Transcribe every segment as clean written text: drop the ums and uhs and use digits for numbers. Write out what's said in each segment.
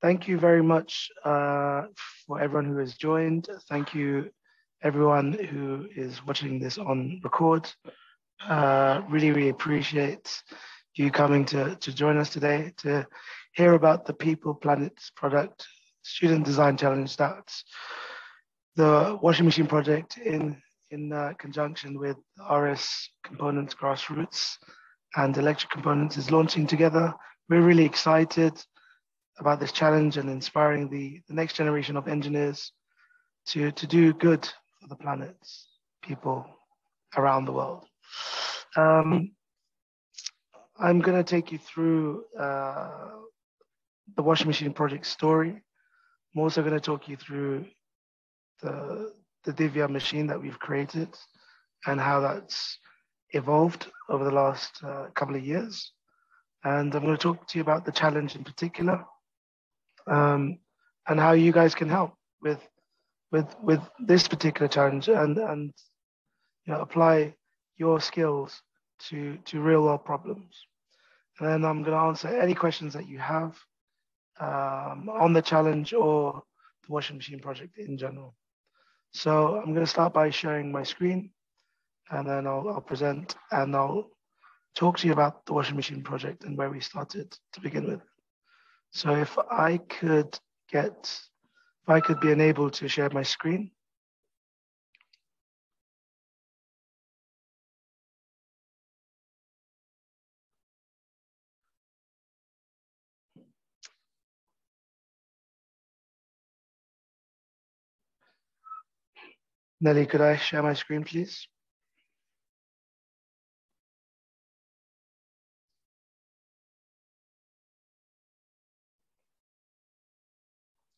Thank you very much for everyone who has joined. Thank you, everyone who is watching this on record. Really appreciate you coming to join us today to hear about the People Planets product student design challenge. That's the washing machine project in conjunction with RS Components Grassroots and Electric Components is launching together. We're really excited about this challenge and inspiring the next generation of engineers to do good for the planet's people around the world. I'm going to take you through the washing machine project story. I'm also going to talk you through the Divya machine that we've created and how that's evolved over the last couple of years. And I'm going to talk to you about the challenge in particular, and how you guys can help with this particular challenge and apply your skills to real world problems. And then I'm going to answer any questions that you have on the challenge or the washing machine project in general. So I'm going to start by sharing my screen, and then I'll present and I'll talk to you about the washing machine project and where we started to begin with. So if I could be enabled to share my screen. Nelly, could I share my screen, please?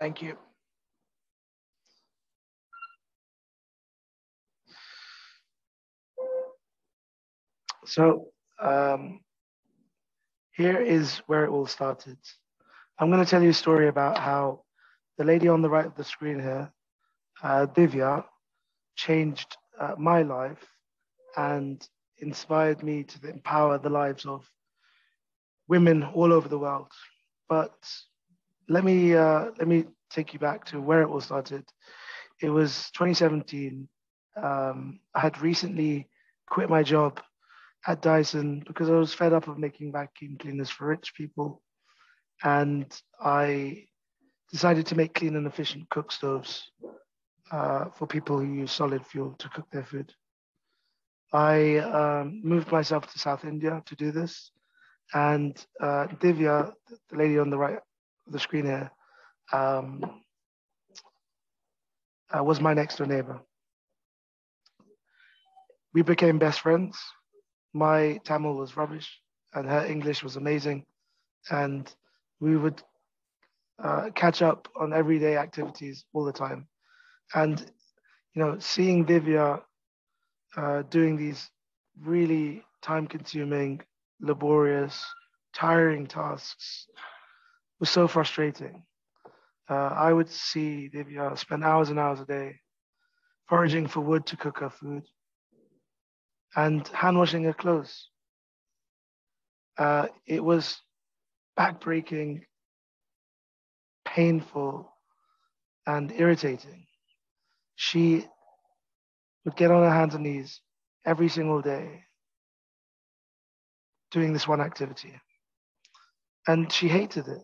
Thank you. So here is where it all started. I'm going to tell you a story about how the lady on the right of the screen here, Divya, changed my life and inspired me to empower the lives of women all over the world. But let me take you back to where it all started. It was 2017. I had recently quit my job at Dyson because I was fed up of making vacuum cleaners for rich people, and I decided to make clean and efficient cook stoves for people who use solid fuel to cook their food. I moved myself to South India to do this, and Divya, the lady on the right of the screen here, was my next door neighbor. We became best friends. My Tamil was rubbish, and her English was amazing, and we would catch up on everyday activities all the time. And seeing Divya doing these really time-consuming, laborious, tiring tasks was so frustrating. I would see Divya spend hours and hours a day foraging for wood to cook her food and hand washing her clothes. It was backbreaking, painful, and irritating. She would get on her hands and knees every single day doing this one activity. And she hated it.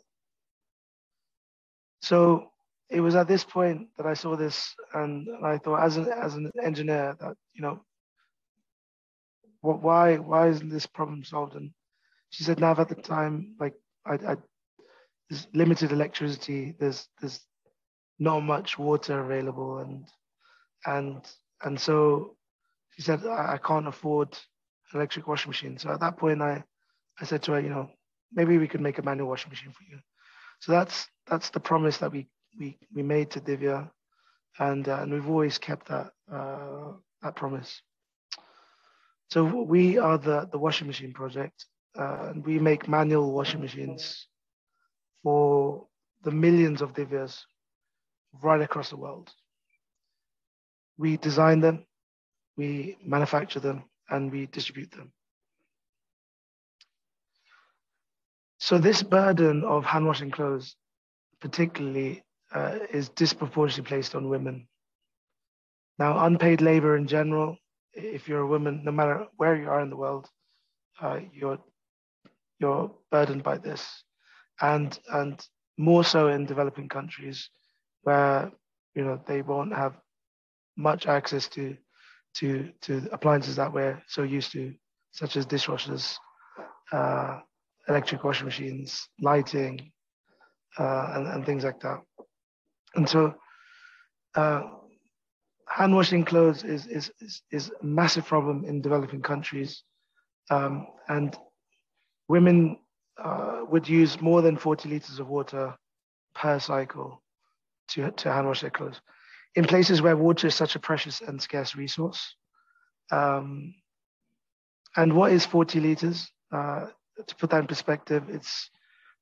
So it was at this point that I saw this, and I thought, as an engineer, that why isn't this problem solved? And she said, Nav, at the time, like there's limited electricity, there's not much water available, and so she said, I can't afford an electric washing machine. So at that point, I said to her, maybe we could make a manual washing machine for you. So that's the promise that we made to Divya, and we've always kept that promise. So we are the washing machine project, and we make manual washing machines for the millions of Divyas right across the world. We design them, we manufacture them, and we distribute them. So this burden of hand washing clothes particularly is disproportionately placed on women. Now, unpaid labor in general, if you're a woman, no matter where you are in the world, you're burdened by this, and more so in developing countries where they won't have much access to appliances that we're so used to, such as dishwashers, uh, electric washing machines, lighting, and things like that. And so, uh, hand washing clothes is a massive problem in developing countries, and women would use more than 40 liters of water per cycle to hand wash their clothes. In places where water is such a precious and scarce resource. And what is 40 liters? To put that in perspective, it's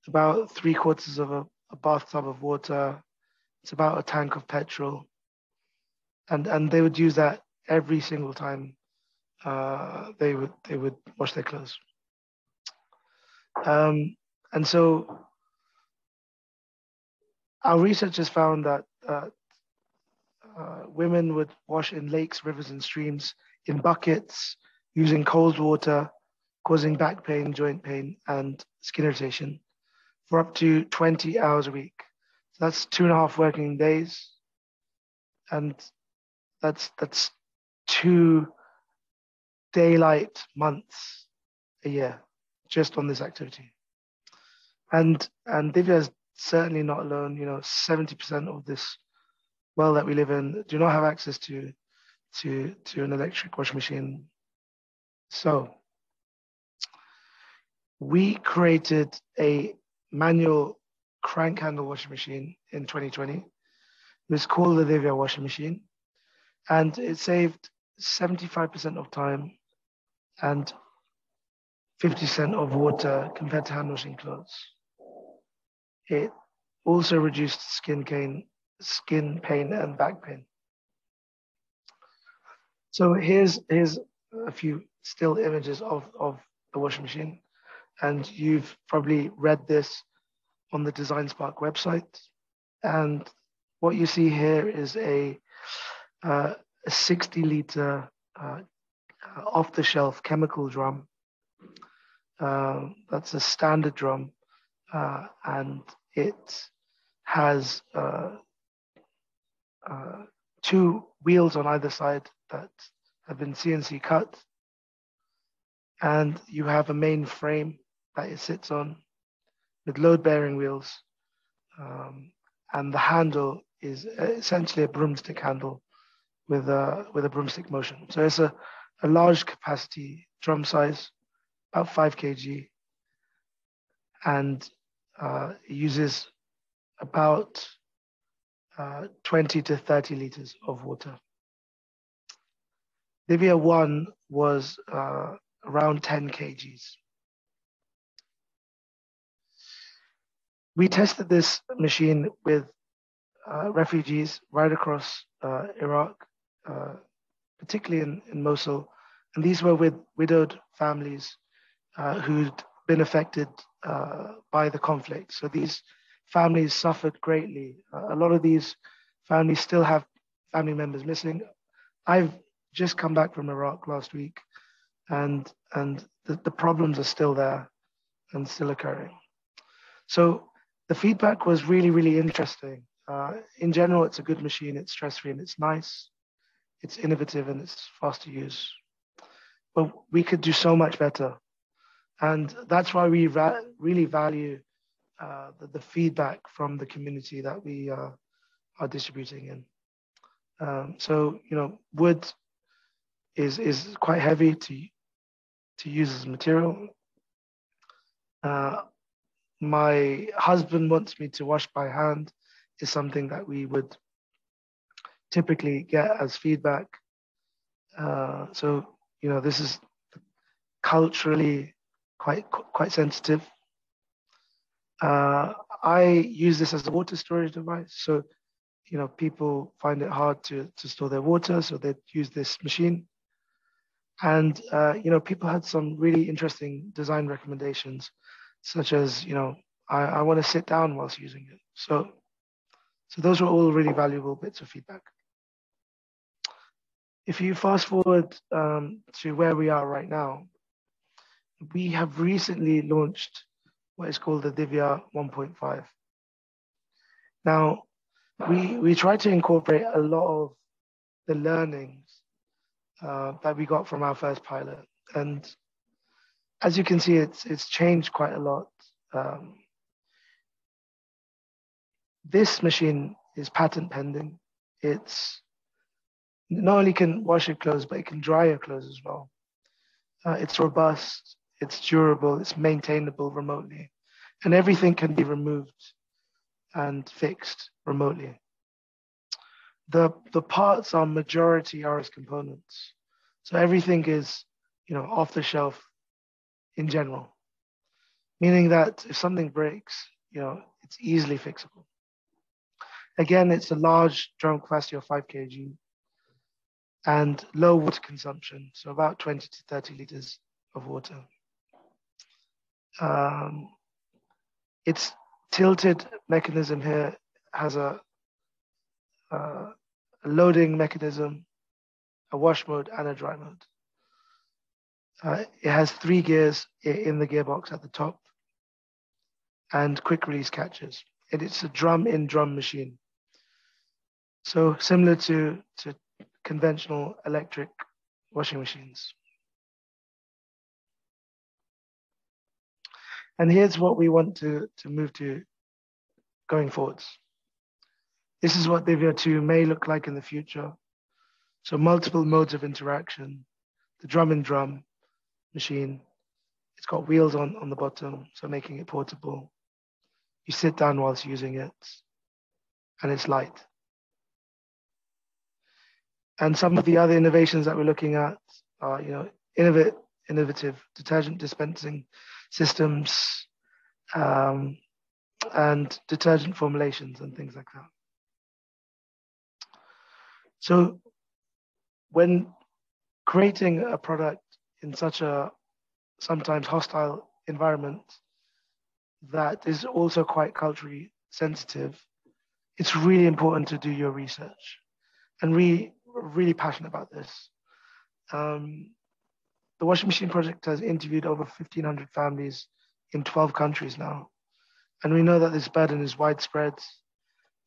about 3/4 of a bathtub of water. It's about a tank of petrol. And they would use that every single time they would wash their clothes. And so our research has found that women would wash in lakes, rivers, and streams in buckets using cold water, causing back pain, joint pain, and skin irritation for up to 20 hours a week. So that's 2.5 working days, and that's 2 daylight months a year just on this activity. And Divya is certainly not alone. 70% of this world that we live in do not have access to an electric washing machine. So we created a manual crank handle washing machine in 2020. It was called the Divya washing machine, and it saved 75% of time and 50% of water compared to hand washing clothes. It also reduced skin pain and back pain. So here's a few still images of the washing machine, and you've probably read this on the Design Spark website. And what you see here is a 60-liter off-the-shelf chemical drum. That's a standard drum, and it has 2 wheels on either side that have been CNC cut, and you have a main frame that it sits on with load-bearing wheels, and the handle is essentially a broomstick handle with a broomstick motion. So it's a large capacity drum size, about 5 kg, and it uses about 20 to 30 liters of water. Divya 1 was around 10 kgs. We tested this machine with refugees right across Iraq, particularly in Mosul. And these were with widowed families who'd been affected by the conflict. So these families suffered greatly. A lot of these families still have family members missing. I've just come back from Iraq last week, and the problems are still there and still occurring. So the feedback was really, really interesting. In general, it's a good machine. It's stress-free and it's nice. It's innovative and it's fast to use. But we could do so much better. And that's why we really value the feedback from the community that we are distributing in. So, wood is quite heavy to use as a material. My husband wants me to wash by hand is something that we would typically get as feedback. So, this is culturally quite sensitive. I use this as a water storage device. So, people find it hard to store their water, so they use this machine. And, people had some really interesting design recommendations, such as, I want to sit down whilst using it. So those were all really valuable bits of feedback. If you fast forward to where we are right now, we have recently launched what is called the Divya 1.5. Now, we try to incorporate a lot of the learnings that we got from our first pilot. And as you can see, it's changed quite a lot. This machine is patent pending. It's not only can wash your clothes, but it can dry your clothes as well. It's robust, it's durable, it's maintainable remotely, and everything can be removed and fixed remotely. The parts are majority RS components, so everything is, off the shelf in general, meaning that if something breaks, it's easily fixable. Again, it's a large drum capacity of 5 kg and low water consumption, so about 20 to 30 liters of water. Its tilted mechanism here has a loading mechanism, a wash mode, and a dry mode. It has 3 gears in the gearbox at the top and quick release catches. And it's a drum-in-drum machine. So similar to conventional electric washing machines. And here's what we want to move to going forwards. This is what Divya 2 may look like in the future. So multiple modes of interaction, the drum-in-drum machine. It's got wheels on the bottom, so making it portable. You sit down whilst using it, and it's light. And some of the other innovations that we're looking at are, innovative detergent dispensing systems and detergent formulations and things like that. So when creating a product in such a sometimes hostile environment that is also quite culturally sensitive, it's really important to do your research. And we're really passionate about this. The Washing Machine Project has interviewed over 1,500 families in 12 countries now. And we know that this burden is widespread,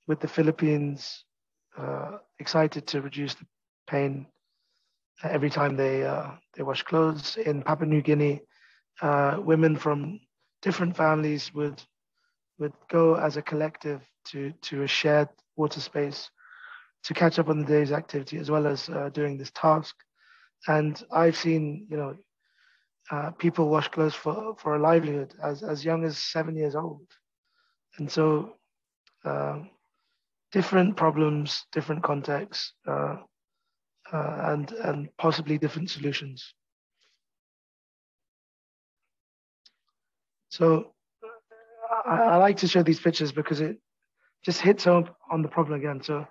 with the Philippines excited to reduce the pain every time they wash clothes. In Papua New Guinea, women from different families would go as a collective to a shared water space to catch up on the day's activity, as well as doing this task. And I've seen, people wash clothes for a livelihood as young as 7 years old. And so different problems, different contexts, and possibly different solutions. So I like to show these pictures because it just hits home on the problem again. So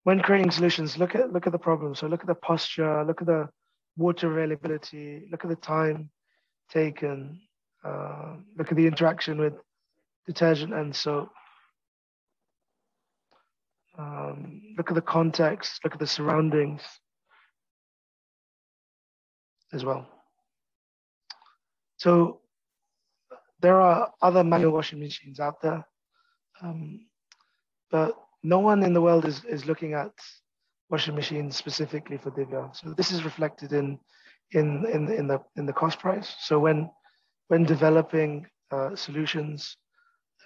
when creating solutions, look at the problem. So look at the posture, look at the water availability, look at the time taken, look at the interaction with detergent and soap. Look at the context, look at the surroundings as well. So there are other manual washing machines out there, but no one in the world is looking at washing machines specifically for Divya. So this is reflected in the cost price. So when developing solutions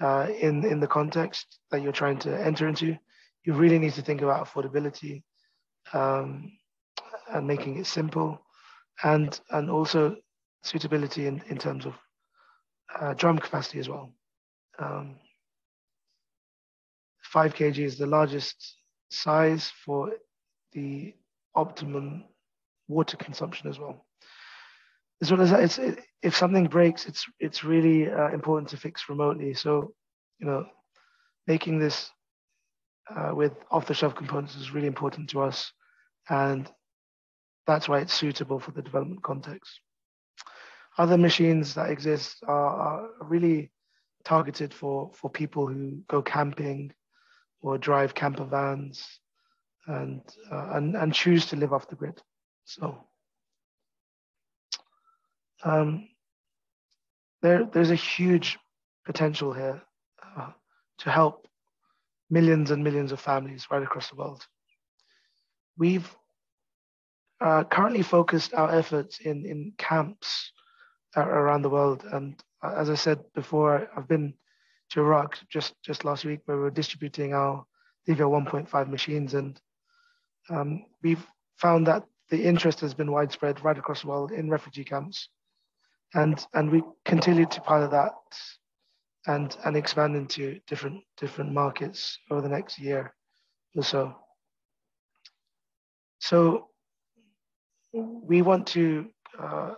in the context that you're trying to enter into, you really need to think about affordability and making it simple, and also suitability in terms of drum capacity as well. 5 kg is the largest size for the optimum water consumption as well. As well as that, if something breaks, it's really important to fix remotely. So, making this with off-the-shelf components is really important to us, and that's why it's suitable for the development context. Other machines that exist are really targeted for people who go camping or drive camper vans and choose to live off the grid. So um, there's a huge potential here to help millions and millions of families right across the world. We've currently focused our efforts in camps around the world. And as I said before, I've been to Iraq just last week where we were distributing our Divya 1.5 machines. And we've found that the interest has been widespread right across the world in refugee camps. And we continue to pilot that and expand into different markets over the next year or so. So we want to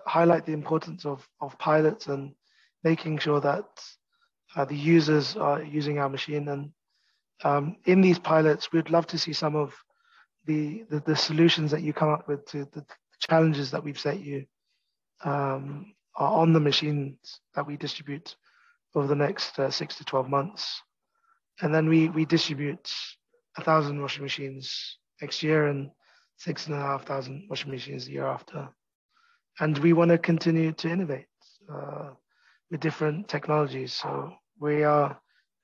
highlight the importance of pilots and making sure that the users are using our machine. And in these pilots, we'd love to see some of the solutions that you come up with to the challenges that we've set you are on the machines that we distribute over the next 6 to 12 months. And then we distribute 1,000 washing machines next year and 6,500 washing machines the year after. And we want to continue to innovate with different technologies. So we are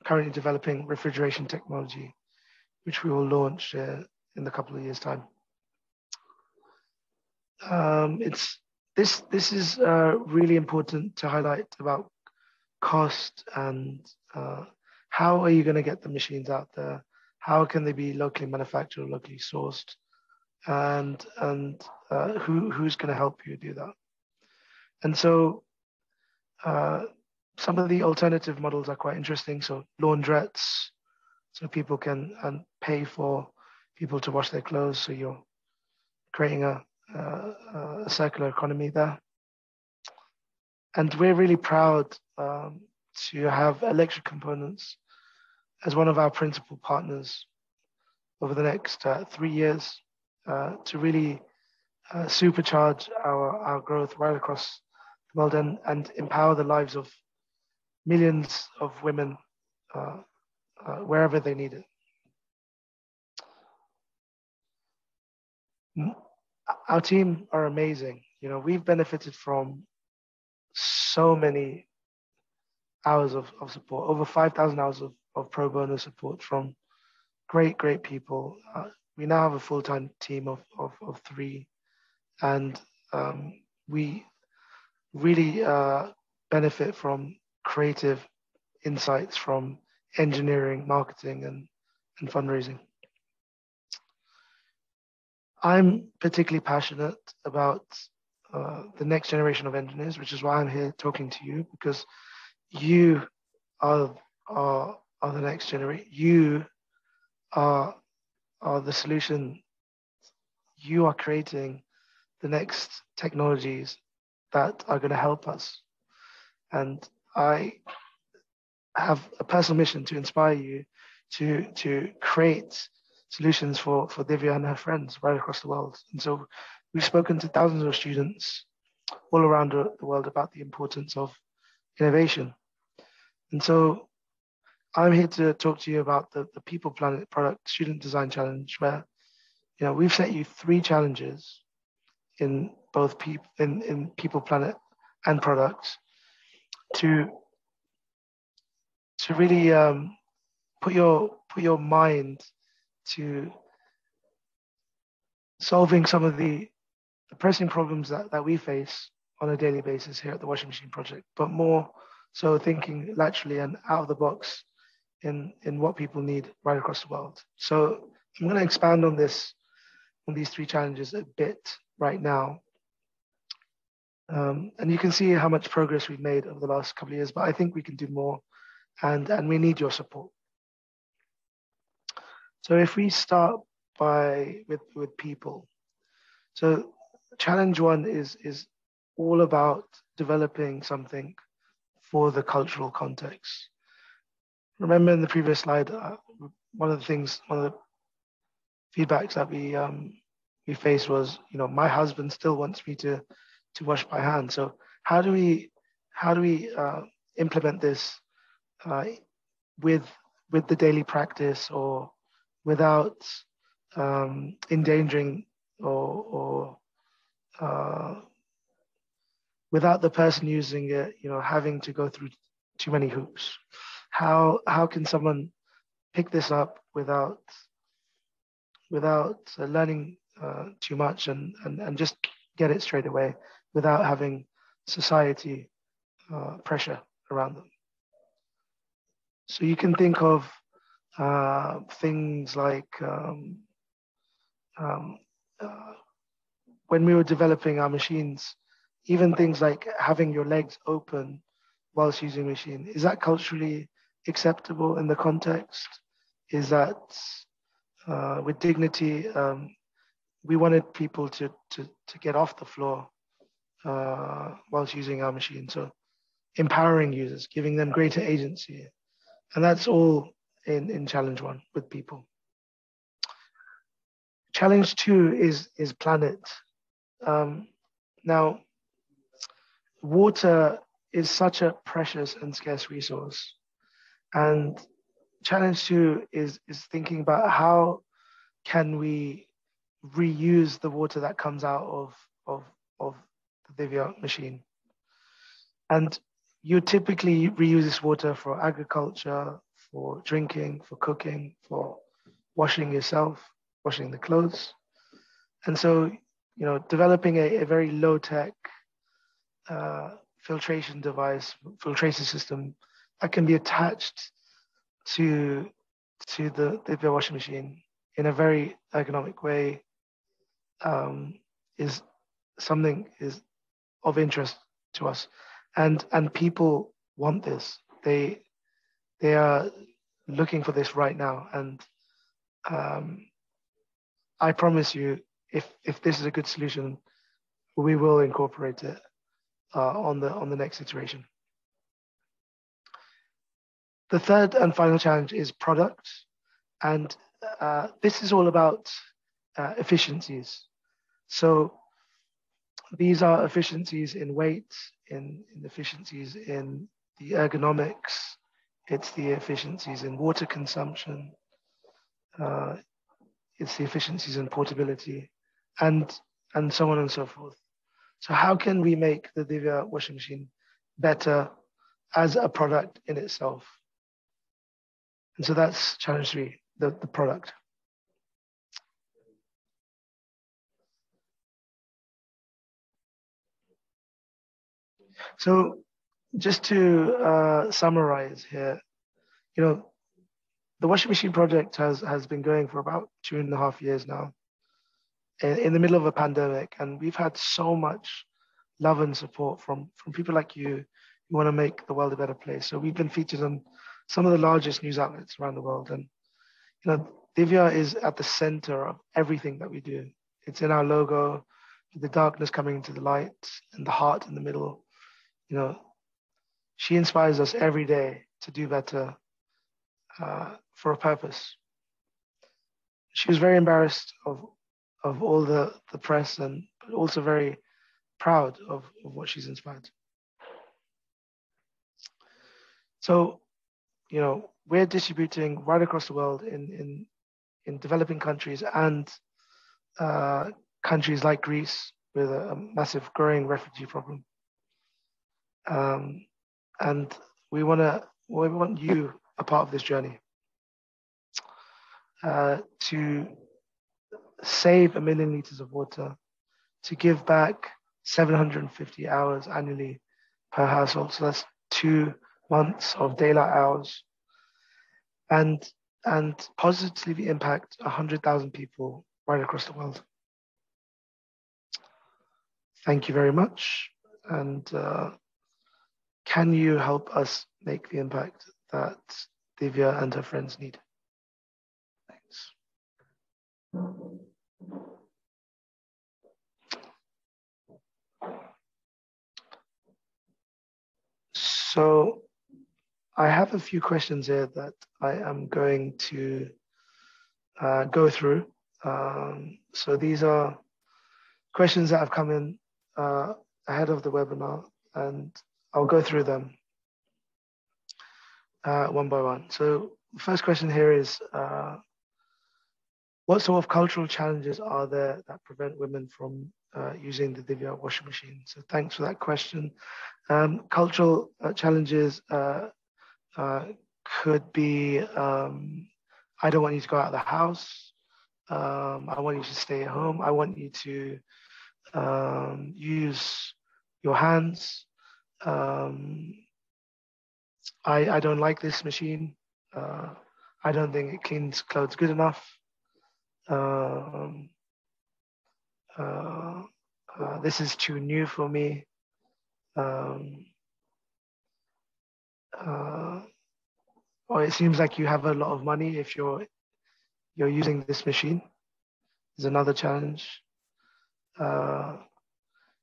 currently developing refrigeration technology, which we will launch in a couple of years' time. This is really important to highlight about cost and how are you going to get the machines out there? How can they be locally manufactured, locally sourced? And who's going to help you do that? And so some of the alternative models are quite interesting. So laundrettes, so people can pay for people to wash their clothes. So you're creating a circular economy there. And we're really proud to have Electric Components as one of our principal partners over the next 3 years to really supercharge our growth right across the world and empower the lives of millions of women wherever they need it. Our team are amazing. You know, we've benefited from so many hours of support, over 5,000 hours of pro bono support from great people. We now have a full-time team of 3, and we really benefit from creative insights from engineering, marketing, and fundraising. I'm particularly passionate about the next generation of engineers, which is why I'm here talking to you, because you are the next generation. You are the solution. You are creating the next technologies that are going to help us. And I have a personal mission to inspire you to create solutions for Divya and her friends right across the world. And so we've spoken to thousands of students all around the world about the importance of innovation. And so I'm here to talk to you about the People Planet Product Student Design Challenge, where we've set you 3 challenges in both in People Planet and products to really put your mind to solving some of the pressing problems that we face on a daily basis here at the Washing Machine Project, but more so thinking laterally and out of the box in what people need right across the world. So I'm going to expand on these 3 challenges a bit right now. And you can see how much progress we've made over the last couple of years, but I think we can do more, and we need your support. So if we start with people, so challenge 1 is all about developing something for the cultural context. Remember in the previous slide, one of the feedbacks that we faced was, my husband still wants me to wash by hand. So how do we implement this uh, with the daily practice, or without endangering or without the person using it, having to go through too many hoops. How can someone pick this up without learning too much, and just get it straight away without having society pressure around them? So you can think of things like um, uh, when we were developing our machines, even things like having your legs open whilst using a machine. Is that culturally acceptable in the context? Is that with dignity? We wanted people to get off the floor whilst using our machine. So empowering users, giving them greater agency. And that's all in challenge 1 with people. Challenge 2 is planet. Now, water is such a precious and scarce resource. And challenge 2 is thinking about how can we reuse the water that comes out of the Divya machine. And you typically reuse this water for agriculture, for drinking, for cooking, for washing yourself, washing the clothes. And so, developing a very low-tech filtration device, filtration system that can be attached to the Divya washing machine in a very ergonomic way is of interest to us, and people want this. They are looking for this right now, and I promise you, if this is a good solution, we will incorporate it on the next iteration. The third and final challenge is product, and this is all about efficiencies. So these are efficiencies in weight, in efficiencies in the ergonomics. It's the efficiencies in water consumption. It's the efficiencies in portability, and so on and so forth. So how can we make the Divya washing machine better as a product in itself? And so that's challenge 3, the product. So just to summarize here, the washing machine project has been going for about 2.5 years now, in the middle of a pandemic, and we've had so much love and support from people like you who want to make the world a better place. So we've been featured on some of the largest news outlets around the world, and Divya is at the center of everything that we do. It's in our logo, the darkness coming into the light, and the heart in the middle. She inspires us every day to do better for a purpose. She was very embarrassed of all the press, but also very proud of what she's inspired. So, we're distributing right across the world in developing countries and countries like Greece with a massive growing refugee problem. And we want you a part of this journey to save 1 million liters of water, to give back 750 hours annually per household. So that's 2 months of daylight hours, and positively impact 100,000 people right across the world. Thank you very much. And can you help us make the impact that Divya and her friends need? Thanks. So I have a few questions here that I am going to go through. So these are questions that have come in ahead of the webinar, and I'll go through them. one by one. So the first question here is, what sort of cultural challenges are there that prevent women from using the Divya washing machine? So thanks for that question. Cultural challenges could be, I don't want you to go out of the house. I want you to stay at home. I want you to use your hands. I don't like this machine. I don't think it cleans clothes good enough. Um, this is too new for me. Um, or it seems like you have a lot of money if you're using this machine. Is another challenge.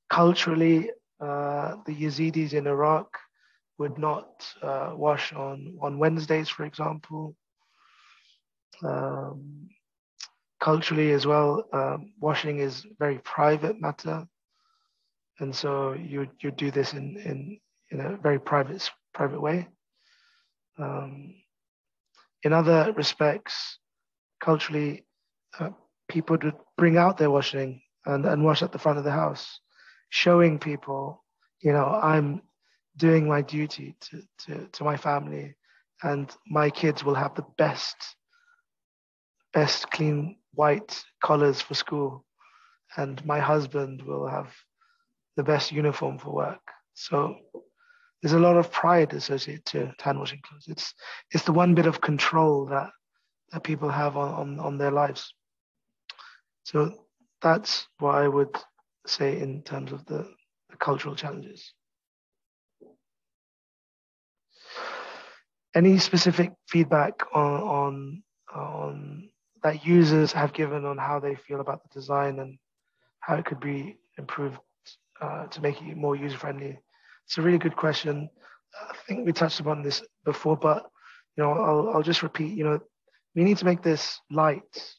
Culturally, the Yazidis in Iraq would not wash on Wednesdays, for example. Culturally as well, washing is a very private matter, and so you do this in a very private way. In other respects, culturally, people would bring out their washing and wash at the front of the house, showing people, I'm doing my duty to my family, and my kids will have the best clean white collars for school, and my husband will have the best uniform for work. So there's a lot of pride associated to hand washing clothes. It's the one bit of control that people have on their lives. So that's what I would say in terms of the cultural challenges. Any specific feedback on that users have given on how they feel about the design and how it could be improved to make it more user-friendly? It's a really good question. I think we touched upon this before, but I'll just repeat. We need to make this light.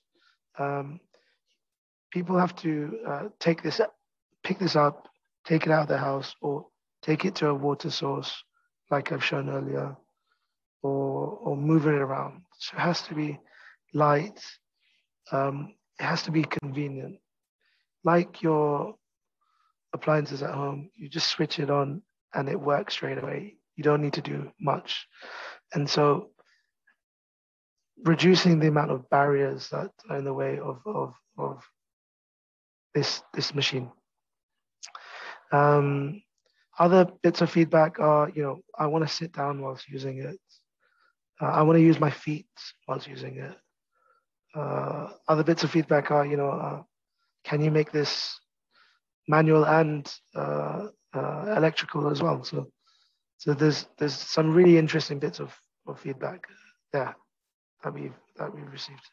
People have to pick this up, take it out of the house, or take it to a water source, like I've shown earlier, or move it around. So it has to be light. It has to be convenient. Like your appliances at home, you just switch it on and it works straight away. You don't need to do much. And so reducing the amount of barriers that are in the way of this machine. Other bits of feedback are, I want to sit down whilst using it. I want to use my feet whilst using it. Other bits of feedback are, can you make this manual and electrical as well? So there's some really interesting bits of feedback there that we've received.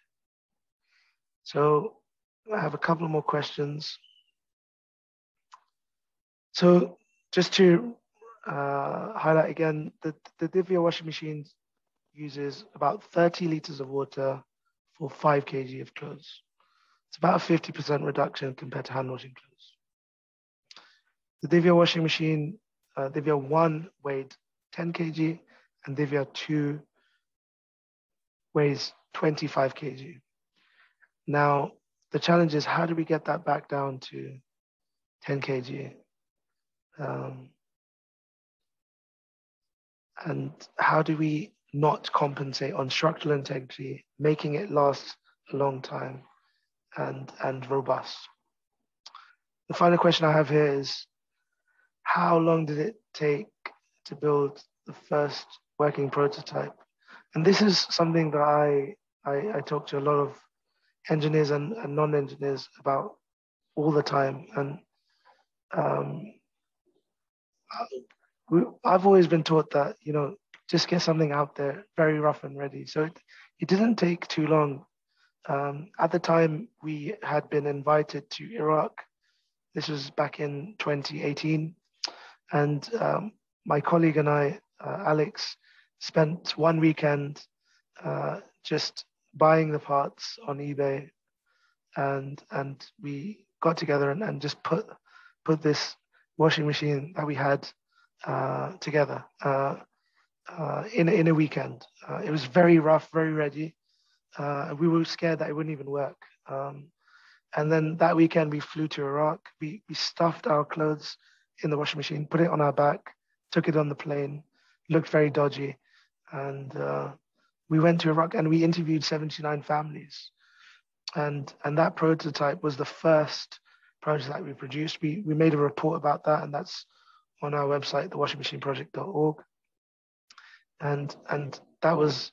So I have a couple more questions. So just to highlight again, the Divya washing machine uses about 30 liters of water for 5 kg of clothes. It's about a 50% reduction compared to hand washing clothes. The Divya washing machine, Divya 1 weighed 10 kg and Divya 2 weighs 25 kg. Now, the challenge is, how do we get that back down to 10 kg? And how do we not compensate on structural integrity, making it last a long time and robust? The final question I have here is, how long did it take to build the first working prototype? And this is something that I talk to a lot of engineers and non-engineers about all the time. And I've always been taught that, just get something out there, very rough and ready. So it didn't take too long. At the time, we had been invited to Iraq. This was back in 2018. And my colleague and I, Alex, spent one weekend just buying the parts on eBay. And we got together and just put this washing machine that we had together. in a weekend. It was very rough, very ready. We were scared that it wouldn't even work. And then that weekend we flew to Iraq. We stuffed our clothes in the washing machine, put it on our back, took it on the plane. Looked very dodgy, and we went to Iraq and we interviewed 79 families. And that prototype was the first prototype we produced. We made a report about that, and that's on our website, thewashingmachineproject.org. And that was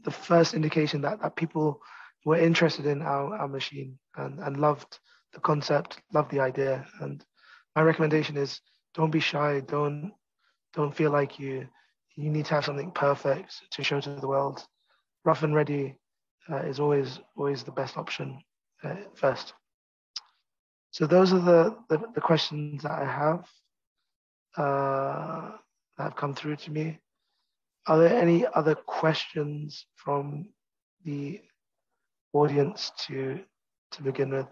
the first indication that people were interested in our machine and loved the concept, loved the idea. And my recommendation is don't be shy, don't feel like you need to have something perfect to show to the world. Rough and ready is always the best option first. So those are the questions that I have that have come through to me. Are there any other questions from the audience to begin with?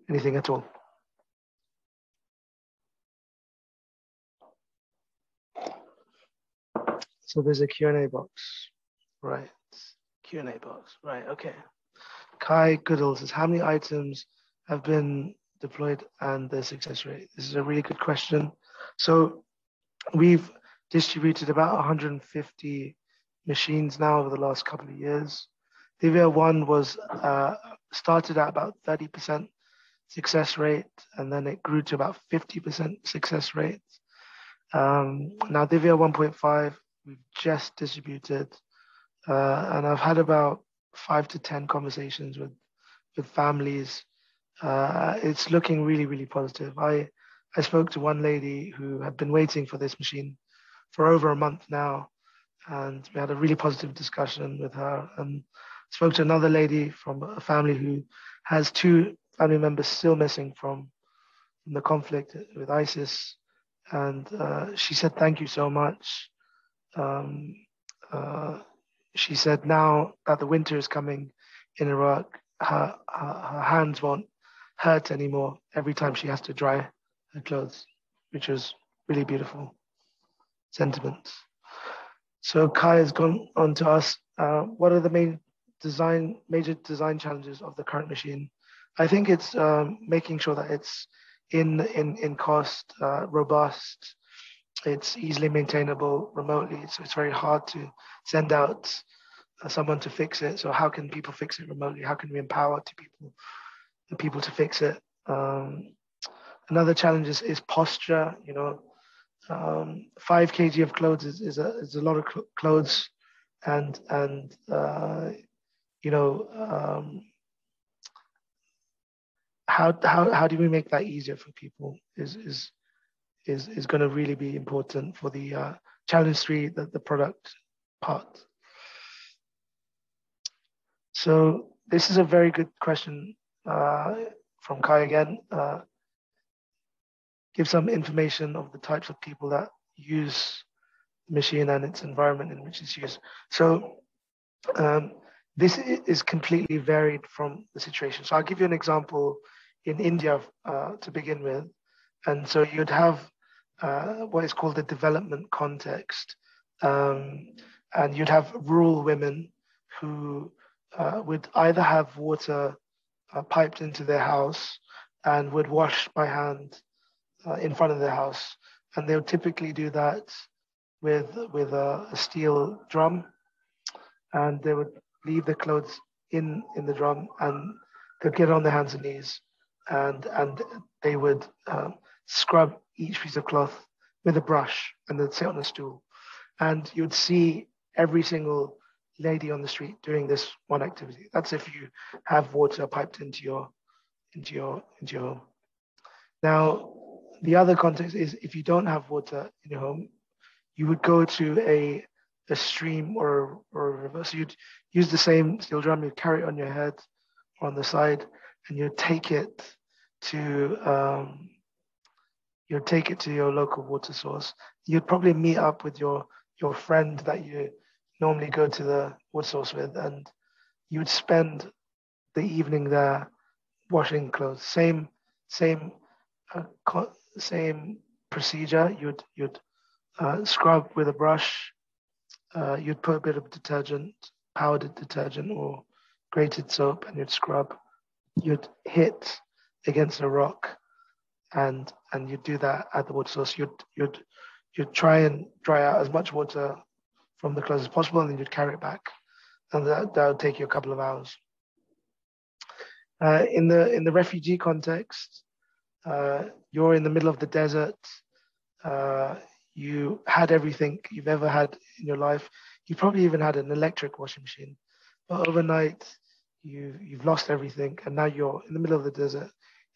Anything at all? So there's a Q&A box, right? Q&A box, right? Okay. Kai Goodall says, how many items have been deployed and the success rate? This is a really good question. So we've distributed about 150 machines now over the last couple of years. Divya 1 was started at about 30% success rate, and then it grew to about 50% success rate. Now Divya 1.5, we've just distributed, and I've had about 5 to 10 conversations with families. It's looking really, really positive. I spoke to one lady who had been waiting for this machine for over a month now, and we had a really positive discussion with her. And spoke to another lady from a family who has 2 family members still missing from the conflict with ISIS, and she said, "Thank you so much." She said now that the winter is coming in Iraq, her hands won't hurt anymore every time she has to dry her clothes, which was really beautiful sentiments. So Kai has gone on to ask, what are the major design challenges of the current machine? I think it's making sure that it's in cost, robust, it's easily maintainable remotely. So it's very hard to send out someone to fix it. So how can people fix it remotely? How can we empower the people to fix it? Another challenge is posture. 5 kg of clothes is a lot of clothes, and how do we make that easier for people is going to really be important for the challenge 3, the product part. So this is a very good question from Kai again. Give some information of the types of people that use the machine and its environment in which it's used. So this is completely varied from the situation. So I'll give you an example in India to begin with. And so you'd have what is called a development context. And you'd have rural women who would either have water piped into their house and would wash by hand in front of their house. And they would typically do that with a steel drum. And they would leave the clothes in the drum, and they'd get on their hands and knees, and they would scrub each piece of cloth with a brush, and they'd sit on a stool. And you'd see every single lady on the street doing this one activity. That's if you have water piped into your home. Now, the other context is if you don't have water in your home, you would go to a stream or a river. So you'd use the same steel drum, you'd carry it on your head or on the side, and you'd take it to your local water source. You'd probably meet up with your friend that you normally go to the water source with, and you would spend the evening there washing clothes. Same procedure. You'd scrub with a brush. You'd put a bit of detergent, powdered detergent or grated soap, and you'd scrub. You'd hit against a rock, and you'd do that at the water source. You'd try and dry out as much water from the clothes as possible, and then you'd carry it back, and that would take you a couple of hours. In the refugee context, you're in the middle of the desert. You had everything you've ever had in your life. You probably even had an electric washing machine, but overnight you've lost everything, and now you're in the middle of the desert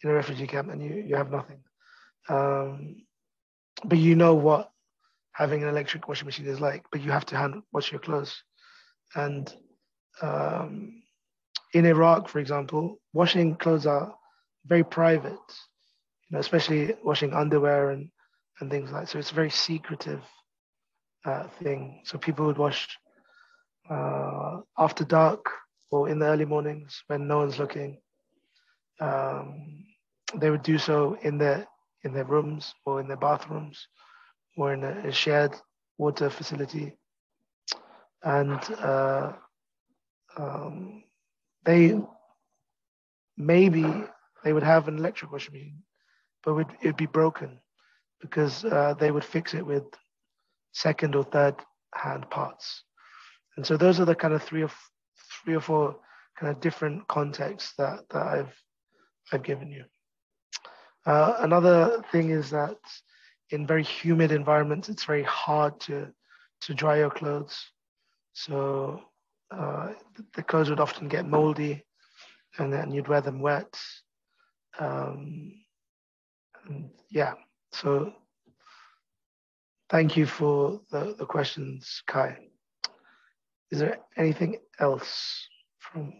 in a refugee camp, and you have nothing. But you know what having an electric washing machine is like. But you have to hand wash your clothes, and in Iraq, for example, washing clothes are very private. Especially washing underwear and things like that. So it's a very secretive thing. So people would wash after dark or in the early mornings when no one's looking. They would do so in their rooms or in their bathrooms or in a shared water facility. And they would have an electric washing machine, but it'd be broken because they would fix it with second or third hand parts. And so those are the kind of three or four kind of different contexts that I've given you. Another thing is that in very humid environments, it's very hard to dry your clothes. So the clothes would often get moldy, and then you'd wear them wet. Yeah, so thank you for the questions, Kai. Is there anything else from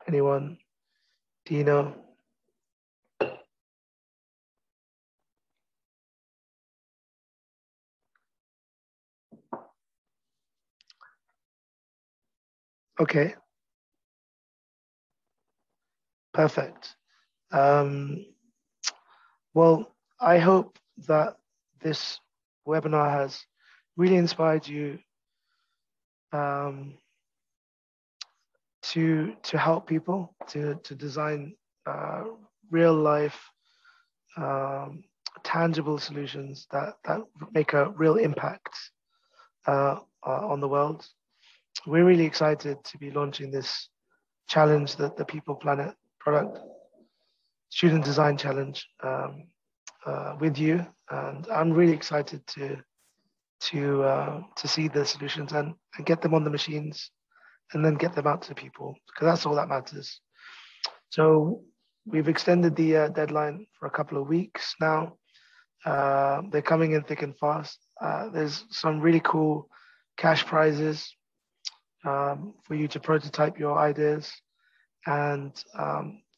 anyone? Dino? Okay. Perfect. Well, I hope that this webinar has really inspired you to help people to design real life tangible solutions that make a real impact on the world. We're really excited to be launching this challenge, that the People Planet Product Student Design Challenge, with you, and I'm really excited to see the solutions and get them on the machines, and then get them out to people, because that's all that matters. So we've extended the deadline for a couple of weeks now. They're coming in thick and fast. There's some really cool cash prizes for you to prototype your ideas. And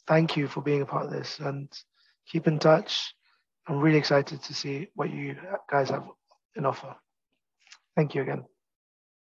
thank you for being a part of this, and keep in touch. I'm really excited to see what you guys have in offer. Thank you again.